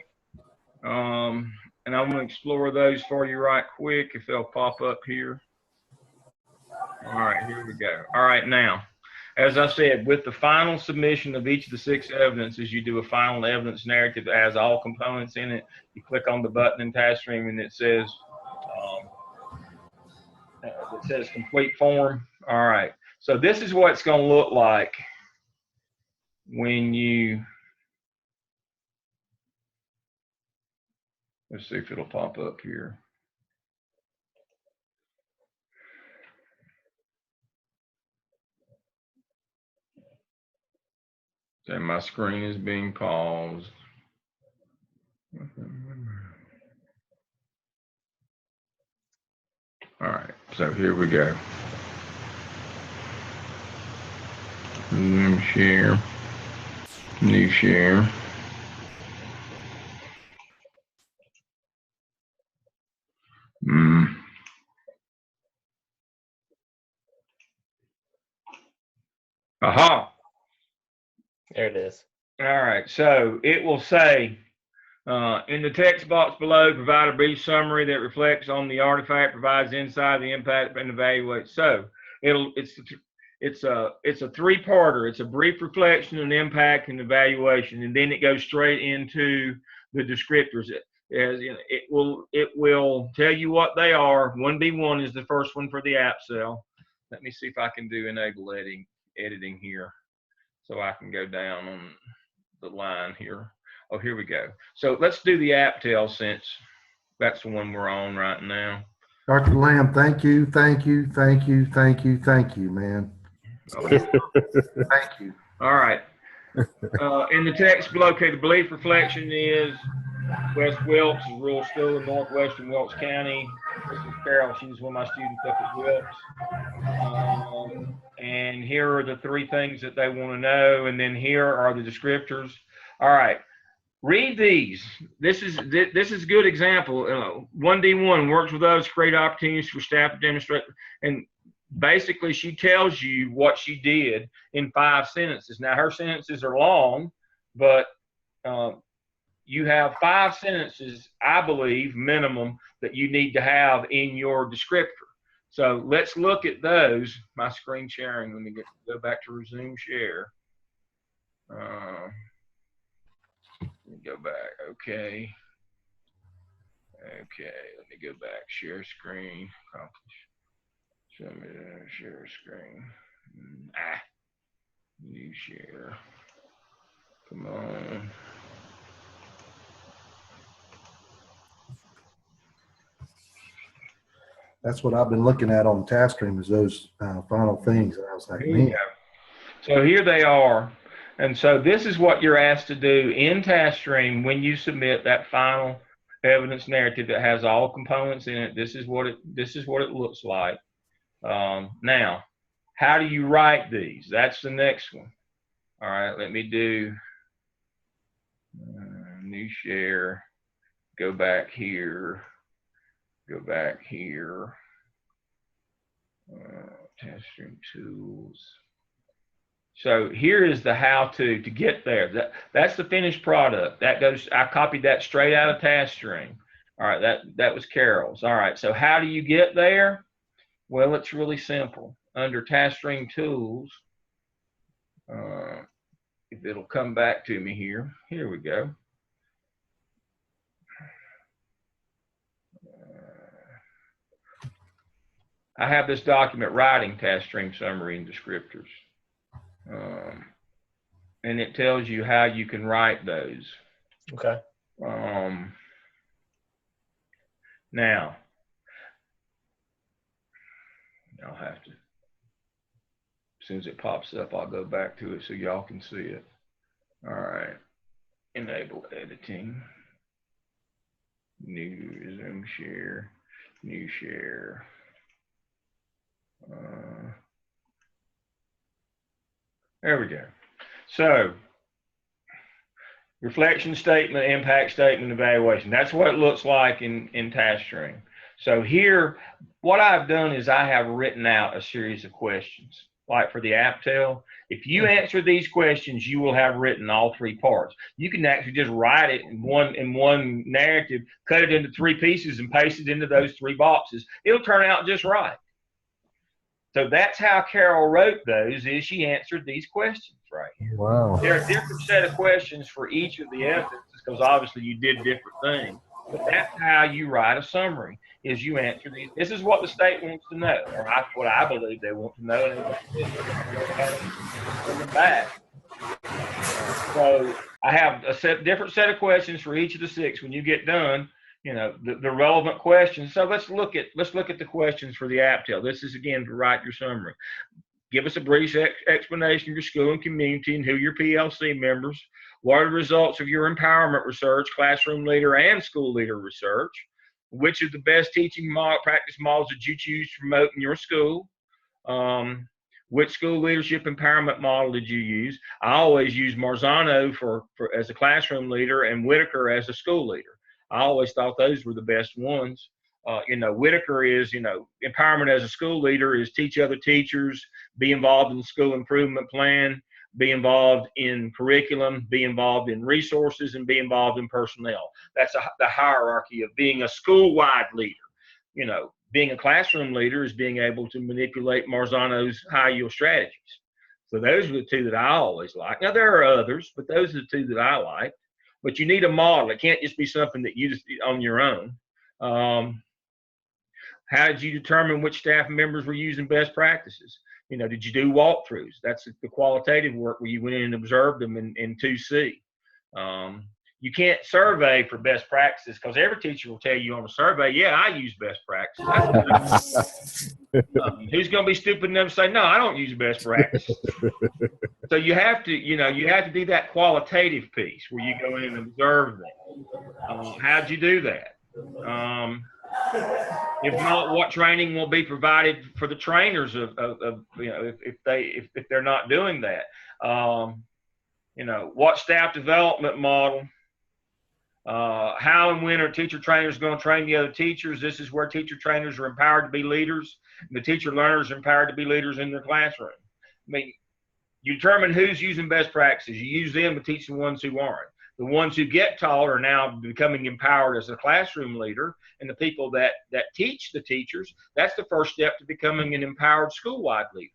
And I'm going to explore those for you right quick if they'll pop up here. All right, here we go. All right, now, as I said, with the final submission of each of the 6 evidences, you do a final evidence narrative that has all components in it. You click on the button in TaskStream, and it says complete form. All right, so this is what it's going to look like when you. Let's see if it'll pop up here. So my screen is being paused. All right, so here we go. Zoom share, new share. Aha. There it is. All right, so it will say in the text box below, provide a brief summary that reflects on the artifact, provides insight, the impact, and evaluates. So it's a 3-parter. It's a brief reflection, an impact, and evaluation, and then it goes straight into the descriptors. It will tell you what they are. 1B1 is the first one for the app cell. Let me see if I can do enable editing here, so I can go down on the line here. Oh, here we go. So let's do the app tail, since that's the one we're on right now. Dr. Lamb, thank you, man. Thank you. All right. In the text below, okay, the belief reflection is West Wilkes, rural school in northwestern Wilkes County. This is Carol. She was one of my students up at Wilkes. And here are the 3 things that they want to know. And then here are the descriptors. All right. Read these. This is a good example. 1D1 works with those, create opportunities for staff to demonstrate. And basically, she tells you what she did in 5 sentences. Now, her sentences are long, but you have 5 sentences, I believe, minimum, that you need to have in your descriptor. So let's look at those. My screen sharing. Let me go back to resume share. Let me go back. Okay. Let me go back. Share screen. Accomplish. Show me the share screen. New share. Come on. That's what I've been looking at on TaskStream, is those final things. And I was like, man. So here they are. And so this is what you're asked to do in TaskStream when you submit that final evidence narrative that has all components in it. This is what it looks like. Now, how do you write these? That's the next one. All right, let me do new share. go back here, test string tools. So here is the how-to get there. That's the finished product. That goes, I copied that straight out of task string. All right, that was Carol's. All right, so how do you get there? Well, it's really simple. Under task string tools, if it'll come back to me here, here we go. I have this document, writing task string summary and descriptors. And it tells you how you can write those. Okay. Now, I'll have to, as soon as it pops up, I'll go back to it so y'all can see it. All right, enable editing, new Zoom share, new share. There we go. So, reflection statement, impact statement, evaluation. That's what it looks like in task string. So here, what I've done is I have written out a series of questions. Like for the AppTel, if you answer these questions, you will have written all three parts. You can actually just write it in one narrative, cut it into three pieces and paste it into those three boxes. It'll turn out just right. So that's how Carol wrote those, is she answered these questions right here. Wow. There are a different set of questions for each of the evidences because obviously you did different things. But that's how you write a summary, is you answer these. This is what the state wants to know, or what I believe they want to know. And back. So I have a different set of questions for each of the six. When you get done, you know, the relevant questions. So let's look at the questions for the AppTel. This is again to write your summary. Give us a brief explanation of your school and community and who your PLC members. What are the results of your empowerment research, classroom leader and school leader research? Which of the best teaching practice models did you choose to promote in your school? Which school leadership empowerment model did you use? I always use Marzano for as a classroom leader and Whitaker as a school leader. I always thought those were the best ones. You know, Whitaker is, you know, empowerment as a school leader is teach other teachers, be involved in the school improvement plan, be involved in curriculum, be involved in resources, and be involved in personnel. That's the hierarchy of being a school-wide leader. You know, being a classroom leader is being able to manipulate Marzano's high yield strategies. So those are the two that I always like. Now, there are others, but those are the two that I like. But you need a model. It can't just be something that you just on your own. How did you determine which staff members were using best practices? You know, did you do walkthroughs? That's the qualitative work where you went in and observed them in 2C. You can't survey for best practices because every teacher will tell you on a survey, yeah, I use best practices. Who's going to be stupid enough to say, no, I don't use best practices? So you have to, you know, you have to do that qualitative piece where you go in and observe them. How'd you do that? If not, what training will be provided for the trainers of you know, if they're not doing that? You know, what staff development model? How and when are teacher trainers going to train the other teachers? This is where teacher trainers are empowered to be leaders, and the teacher learners are empowered to be leaders in their classroom. I mean, you determine who's using best practices. You use them to teach the ones who aren't. The ones who get taught are now becoming empowered as a classroom leader, and the people that teach the teachers, that's the first step to becoming an empowered school-wide leader.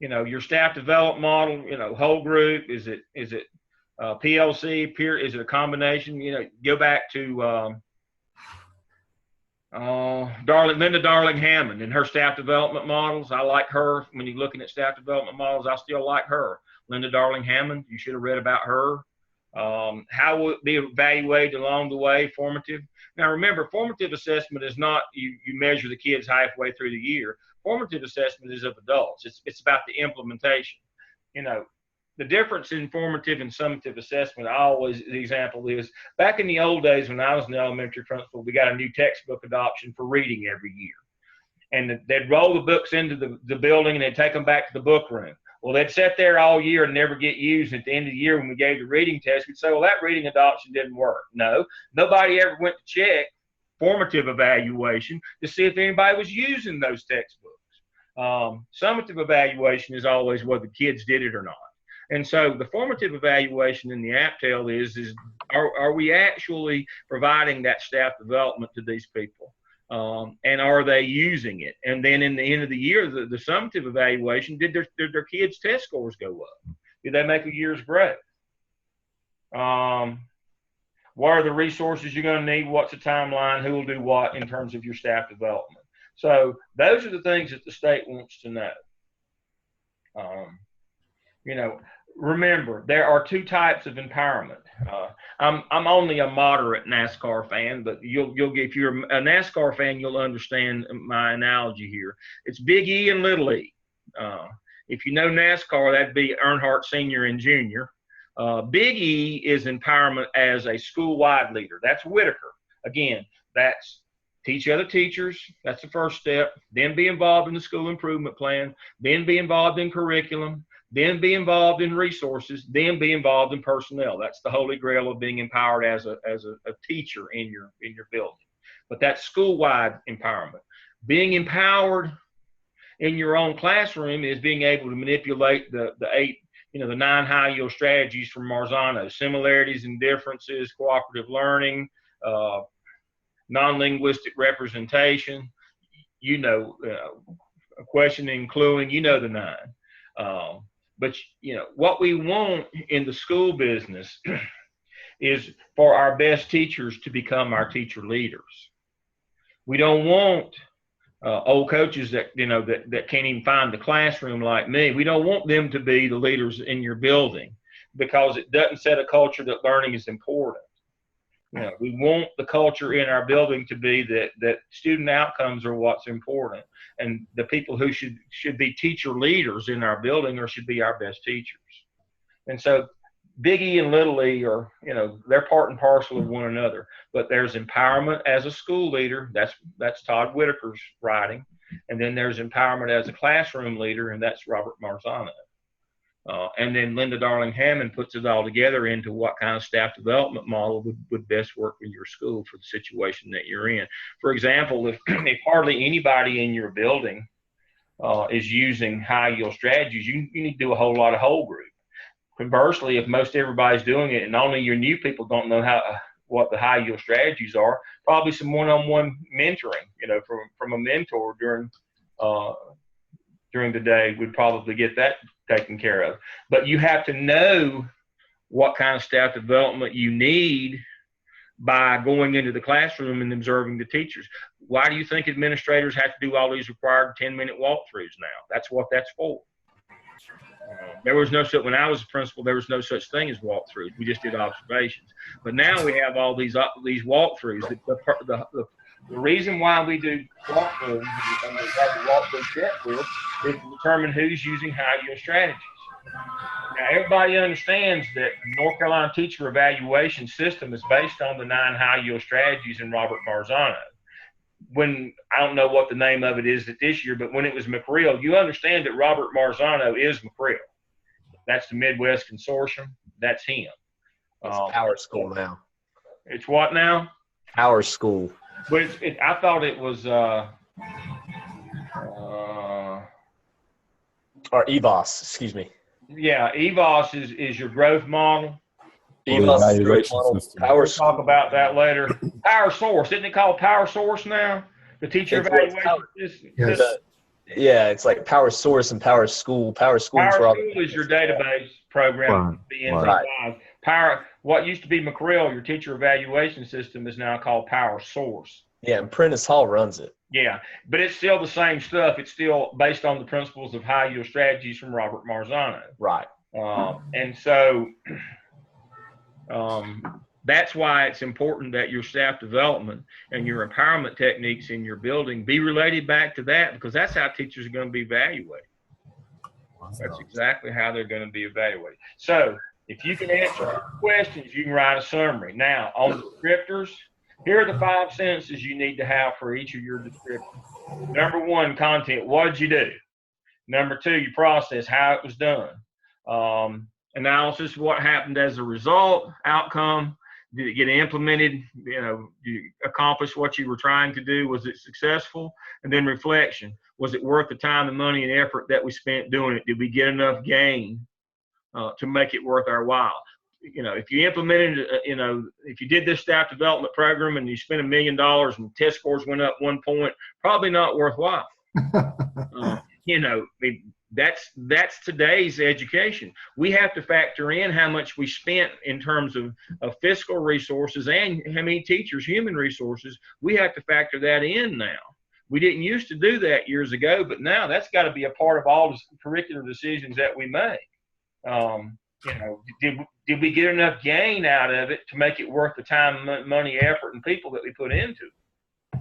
You know, your staff development model, you know, whole group, is it PLC, peer, is it a combination? You know, go back to Linda Darling Hammond and her staff development models. I like her. When you're looking at staff development models, I still like her. Linda Darling Hammond, you should have read about her. How will it be evaluated along the way? Formative. Now remember, formative assessment is not you measure the kids halfway through the year. Formative assessment is of adults. It's about the implementation. You know, the difference in formative and summative assessment, the example is, back in the old days when I was in the elementary principal, we got a new textbook adoption for reading every year. And they'd roll the books into the building and they'd take them back to the book room. Well, they'd sit there all year and never get used. At the end of the year, when we gave the reading test, we'd say, well, that reading adoption didn't work. No, nobody ever went to check formative evaluation to see if anybody was using those textbooks. Summative evaluation is always whether the kids did it or not. And so the formative evaluation in the APTEL is are we actually providing that staff development to these people? And are they using it? And then in the end of the year, the summative evaluation, did their kids' test scores go up? Did they make a year's growth? What are the resources you're going to need? What's the timeline? Who will do what in terms of your staff development? So those are the things that the state wants to know. Remember, there are two types of empowerment. I'm only a moderate NASCAR fan, but if you're a NASCAR fan, you'll understand my analogy here. It's Big E and Little E. If you know NASCAR, that'd be Earnhardt Sr. and Jr. Big E is empowerment as a school-wide leader. That's Whitaker. Again, that's teach other teachers. That's the first step. Then be involved in the school improvement plan. Then be involved in curriculum. Then be involved in resources. Then be involved in personnel. That's the holy grail of being empowered as a teacher in your building. But that's school-wide empowerment. Being empowered in your own classroom is being able to manipulate the 9 high yield strategies from Marzano: similarities and differences, cooperative learning, non-linguistic representation, questioning, cluing, the 9. But what we want in the school business is for our best teachers to become our teacher leaders. We don't want old coaches that can't even find the classroom like me. We don't want them to be the leaders in your building, because it doesn't set a culture that learning is important. We want the culture in our building to be that student outcomes are what's important, and the people who should be teacher leaders in our building should be our best teachers. And so Big E and Little E are, they're part and parcel of one another. But there's empowerment as a school leader. That's Todd Whitaker's writing. And then there's empowerment as a classroom leader, and that's Robert Marzano. And then Linda Darling Hammond puts it all together into what kind of staff development model would best work with your school for the situation that you're in. For example, if hardly anybody in your building is using high yield strategies, you need to do a whole lot of whole group. Conversely, if most everybody's doing it and only your new people don't know what the high yield strategies are, probably some one-on-one mentoring, from a mentor during the day would probably get that taken care of. But you have to know what kind of staff development you need by going into the classroom and observing the teachers. Why do you think administrators have to do all these required 10-minute walkthroughs now? That's what that's for. When I was a principal, there was no such thing as walkthroughs. We just did observations. But now we have all these walkthroughs. The reason why we do walkthroughs and we have the walkthrough checklist is to determine who's using high yield strategies. Now, everybody understands that the North Carolina teacher evaluation system is based on the 9 high yield strategies in Robert Marzano. When I don't know what the name of it is this year, but when it was McReal, you understand that Robert Marzano is McReal. That's the Midwest Consortium. That's him. It's Power School now. It's what now? Power School. But I thought it was or EVOS, excuse me. Yeah, EVOS is your growth model. EVOS is growth model. We'll talk about that later. Power Source, isn't it called Power Source now? The teacher evaluation system. Yes. Yeah, it's like Power Source and Power School. Power School is your database program. Right. What used to be McReal, your teacher evaluation system, is now called Power Source. Yeah, and Prentice Hall runs it. Yeah, but it's still the same stuff. It's still based on the principles of high yield strategies from Robert Marzano. Right. And so that's why it's important that your staff development and your empowerment techniques in your building be related back to that, because that's how teachers are going to be evaluated. That's exactly how they're going to be evaluated. So if you can answer questions, you can write a summary. Now, on the descriptors, here are the 5 sentences you need to have for each of your descriptors. Number 1, content. What did you do? Number 2, your process, how it was done. Analysis, what happened as a result, outcome, did it get implemented? You know, did you accomplish what you were trying to do? Was it successful? And then reflection, was it worth the time and money and effort that we spent doing it? Did we get enough gain to make it worth our while? You know, if you implemented, if you did this staff development program and you spent $1 million and test scores went up 1 point, probably not worthwhile. You know, I mean, that's today's education. We have to factor in how much we spent in terms of fiscal resources and how many teachers, human resources. We have to factor that in now. We didn't used to do that years ago, but now that's got to be a part of all the curricular decisions that we make. You know, did we get enough gain out of it to make it worth the time, money, effort, and people that we put into it?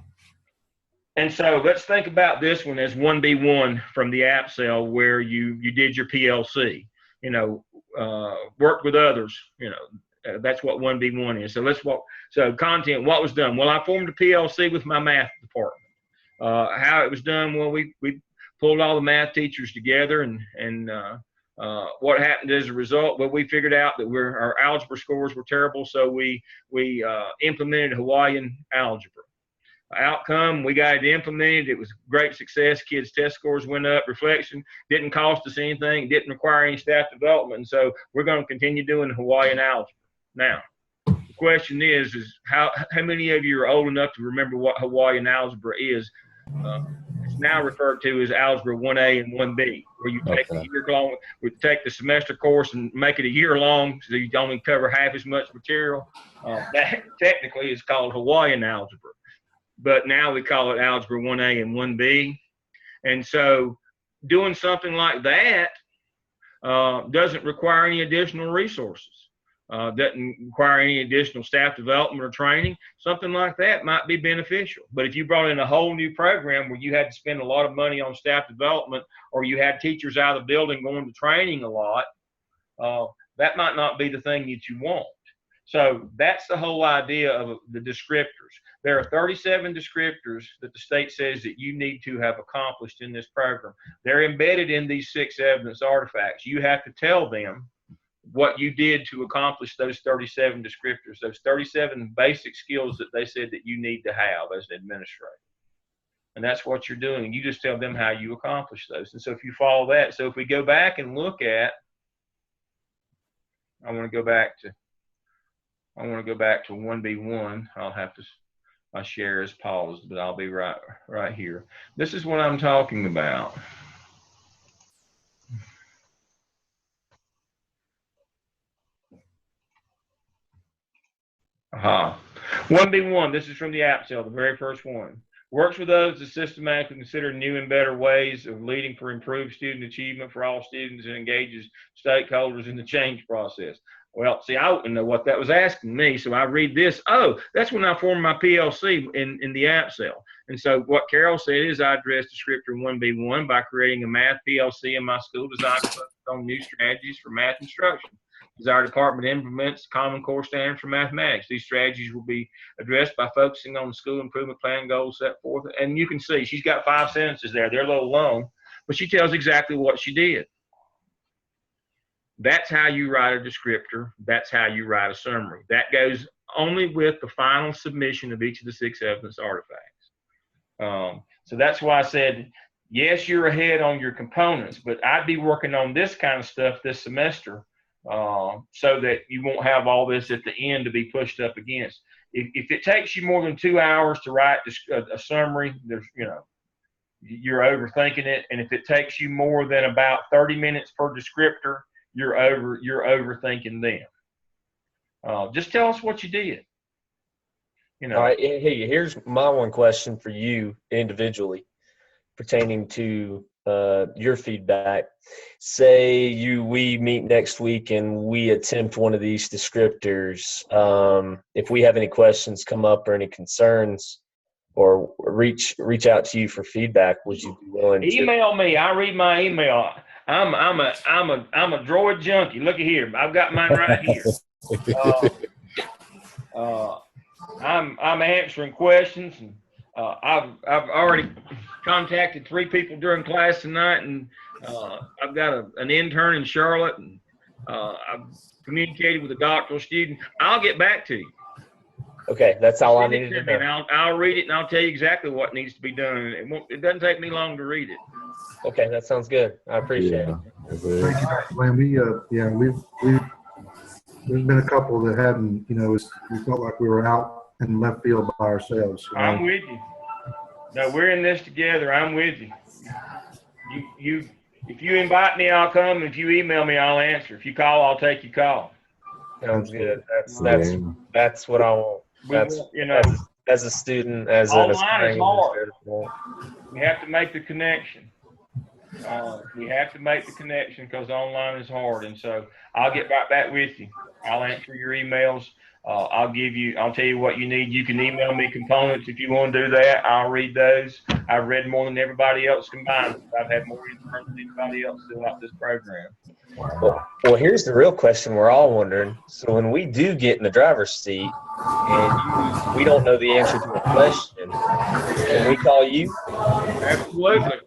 And so let's think about this one as 1B1 from the app cell, where you did your PLC, you know, worked with others, you know, that's what 1B1 is. So let's walk. So content, what was done? Well, I formed a PLC with my math department. How it was done? Well, we pulled all the math teachers together, and what happened as a result? Well, we figured out that our algebra scores were terrible, so we implemented Hawaiian algebra. Outcome, we got it implemented. It was a great success. Kids' test scores went up. Reflection, didn't cost us anything, didn't require any staff development, and so we're going to continue doing Hawaiian algebra. Now, the question is how many of you are old enough to remember what Hawaiian algebra is? It's now referred to as Algebra 1A and 1B, where you take a year long, we take the semester course and make it a year long, so you only cover half as much material. That technically is called Hawaiian algebra, but now we call it Algebra 1A and 1B. And so doing something like that doesn't require any additional resources. Doesn't require any additional staff development or training. Something like that might be beneficial. But if you brought in a whole new program where you had to spend a lot of money on staff development, or you had teachers out of the building going to training a lot, that might not be the thing that you want. So that's the whole idea of the descriptors. There are 37 descriptors that the state says that you need to have accomplished in this program. They're embedded in these 6 evidence artifacts. You have to tell them what you did to accomplish those 37 descriptors, those 37 basic skills that they said that you need to have as an administrator. And that's what you're doing. You just tell them how you accomplish those. And so if you follow that, so if we go back and look at, I want to go back to 1B1. I'll have to, my share is paused, but I'll be right here. This is what I'm talking about. Aha. 1B1, this is from the app cell, the very first one. Works with those to systematically consider new and better ways of leading for improved student achievement for all students, and engages stakeholders in the change process. Well, see, I wouldn't know what that was asking me, so I read this. Oh, that's when I formed my PLC in the app cell. And so what Carol said is I addressed descriptor 1B1 by creating a math PLC in my school designed to focus on new strategies for math instruction. As our department implements Common Core standards for mathematics, these strategies will be addressed by focusing on the school improvement plan goals set forth. And you can see she's got 5 sentences there. They're a little long, but she tells exactly what she did. That's how you write a descriptor. That's how you write a summary. That goes only with the final submission of each of the 6 evidence artifacts. So that's why I said, yes, you're ahead on your components, but I'd be working on this kind of stuff this semester so that you won't have all this at the end to be pushed up against. If it takes you more than 2 hours to write a summary, you're overthinking it. And if it takes you more than about 30 minutes per descriptor, you're overthinking them. Just tell us what you did. You know. All right. Hey, here's my one question for you individually pertaining to your feedback. Say we meet next week and we attempt one of these descriptors. If we have any questions come up or any concerns, or reach out to you for feedback, would you be willing to email me? I read my email. I'm a droid junkie. Look at here. I've got mine right here. I'm answering questions, and I've already contacted 3 people during class tonight, and I've got an intern in Charlotte, and I've communicated with a doctoral student. I'll get back to you. Okay, that's all I Send it needed to to me, and know. I'll read it, and I'll tell you exactly what needs to be done. It doesn't take me long to read it. Okay, that sounds good. I appreciate it. Thank you, Dr. Lamb. There's been a couple that hadn't, we felt like we were out in left field by ourselves. I'm with you. No, we're in this together. I'm with you. If you invite me, I'll come. If you email me, I'll answer. If you call, I'll take your call. Sounds good. That's what I want. That's, as a student, as an online is aspiring hard. administrator. We have to make the connection. We have to make the connection because online is hard. And so I'll get right back with you. I'll answer your emails. I'll tell you what you need. You can email me components if you want to do that. I'll read those. I've read more than everybody else combined. I've had more interns than anybody else throughout this program. Well, here's the real question we're all wondering. So when we do get in the driver's seat and we don't know the answer to a question, can we call you? Absolutely.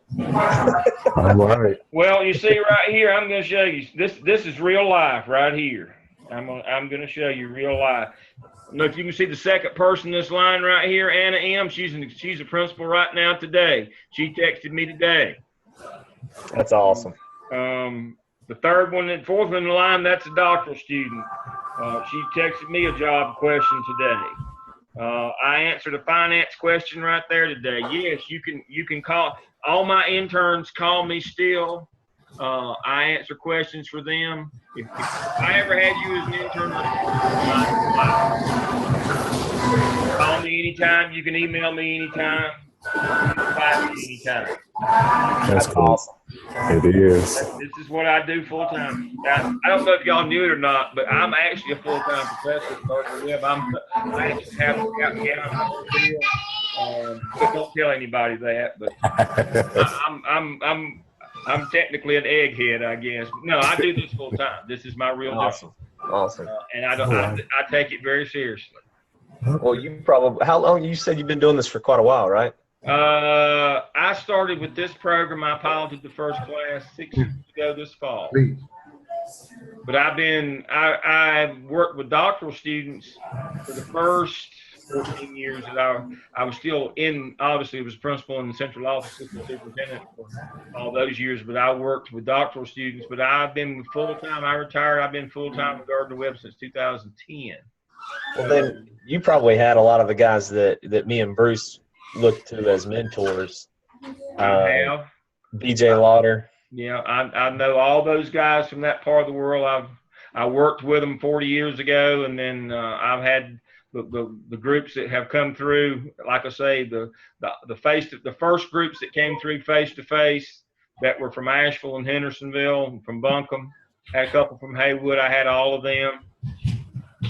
All right. Well, you see right here, I'm going to show you. This is real life right here. I'm going to show you real life. Look, you can see the second person in this line right here, Anna M. She's a principal right now today. She texted me today. That's awesome. The fourth one in the line, that's a doctoral student. She texted me a job question today. I answered a finance question right there today. Yes, you can call. All my interns call me still. I answer questions for them. If I ever had you as an intern, call me anytime. You can email me anytime. You can find me anytime. That's awesome. It is. This is what I do full time. I don't know if y'all knew it or not, but I'm actually a full time professor at Berkeley Web. I actually have a but don't tell anybody that. But I'm technically an egghead, I guess. No, I do this full time. This is my real job. Awesome. And I take it very seriously. Well, how long? You said you've been doing this for quite a while, right? I started with this program. I piloted the first class 6 years ago this fall. But I worked with doctoral students for the first 14 years that I was still obviously was principal in the central office, assistant superintendent for all those years, but I worked with doctoral students. But I've been full-time. I retired. I've been full-time with Gardner Webb since 2010. Well, then you probably had a lot of the guys that me and Bruce looked to as mentors. I have. BJ Lauder. Yeah, I know all those guys from that part of the world. I worked with them 40 years ago, and then I've had the groups that have come through. Like I say, the first groups that came through face to face that were from Asheville and Hendersonville, and from Buncombe. Had a couple from Haywood. I had all of them.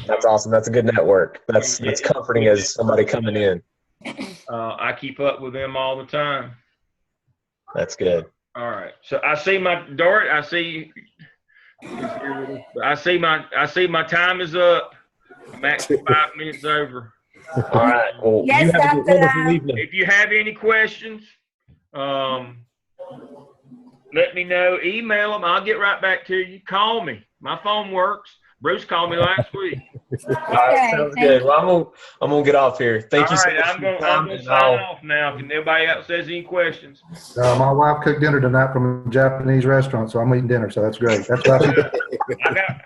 That's awesome. That's a good network. That's comforting as somebody coming in. I keep up with them all the time. That's good. All right. So I see Dort. I see my time is up. I'm actually 5 minutes over. All right. Well, Yes, you have a Dr. wonderful evening. If you have any questions, let me know. Email them. I'll get right back to you. Call me. My phone works. Bruce called me last week. All right, sounds good. Well, I'm gonna get off here. Thank you so much. I'm gonna sign off now. Can anybody else has any questions? My wife cooked dinner tonight from a Japanese restaurant, so I'm eating dinner. So that's great. That's what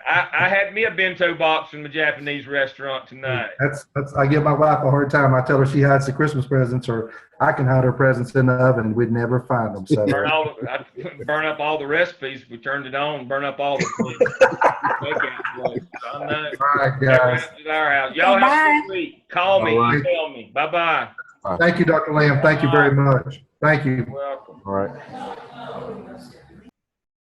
I had me a bento box from the Japanese restaurant tonight. I give my wife a hard time. I tell her she hides the Christmas presents, or I can hide her presents in the oven, and we'd never find them. So I burn up all the recipes. We turned it on, burn up all the all right, guys. Our house. Y'all have a good week. Call me, email me. Bye-bye. Thank you, Dr. Lamb. Thank you very much. Thank you. You're welcome. All right.